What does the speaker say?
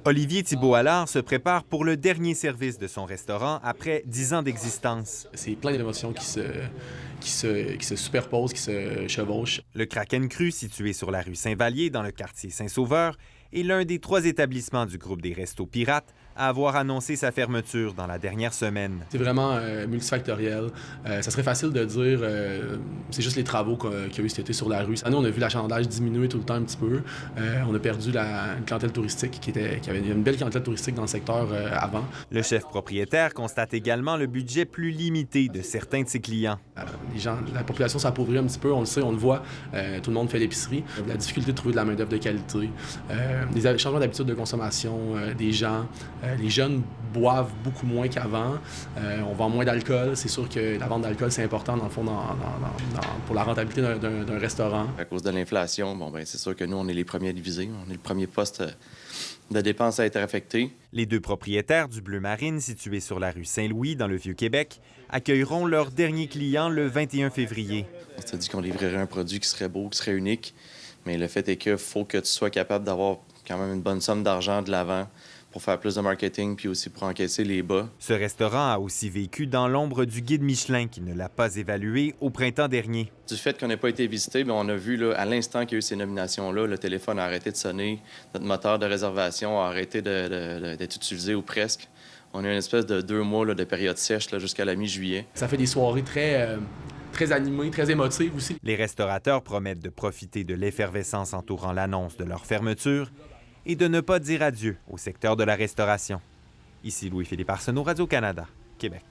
Olivier Thibault-Allard se prépare pour le dernier service de son restaurant après 10 ans d'existence. C'est plein d'émotions qui se superposent, qui se chevauchent. Le Kraken Cru, situé sur la rue Saint-Vallier, dans le quartier Saint-Sauveur, est l'un des 3 établissements du groupe des Restos Pirates à avoir annoncé sa fermeture dans la dernière semaine. C'est vraiment multifactoriel. Ça serait facile de dire c'est juste les travaux qu'il y a eu cet été sur la rue. Nous, on a vu l'achalandage diminuer tout le temps un petit peu. On a perdu une clientèle touristique qui avait une belle clientèle touristique dans le secteur avant. Le chef propriétaire constate également le budget plus limité de certains de ses clients. La population s'appauvrit un petit peu, on le sait, on le voit. Tout le monde fait l'épicerie. La difficulté de trouver de la main-d'œuvre de qualité, des changements d'habitude de consommation des gens. Les jeunes boivent beaucoup moins qu'avant. On vend moins d'alcool. C'est sûr que la vente d'alcool, c'est important, dans le fond, pour la rentabilité d'un restaurant. À cause de l'inflation, c'est sûr que nous, on est les premiers à diviser. On est le premier poste de dépenses à être affecté. Les 2 propriétaires du Bleu Marine, situé sur la rue Saint-Louis, dans le Vieux-Québec, accueilleront leur dernier client le 21 février. On s'est dit qu'on livrerait un produit qui serait beau, qui serait unique, mais le fait est qu'il faut que tu sois capable d'avoir quand même une bonne somme d'argent de l'avant pour faire plus de marketing puis aussi pour encaisser les bas. Ce restaurant a aussi vécu dans l'ombre du guide Michelin qui ne l'a pas évalué au printemps dernier. Du fait qu'on n'ait pas été visité, on a vu là, à l'instant qu'il y a eu ces nominations-là, le téléphone a arrêté de sonner, notre moteur de réservation a arrêté d'être utilisé ou presque. On a eu une espèce de 2 mois là, de période sèche jusqu'à la mi-juillet. Ça fait des soirées très animées, très émotives aussi. Les restaurateurs promettent de profiter de l'effervescence entourant l'annonce de leur fermeture et de ne pas dire adieu au secteur de la restauration. Ici Louis-Philippe Arsenault, Radio-Canada, Québec.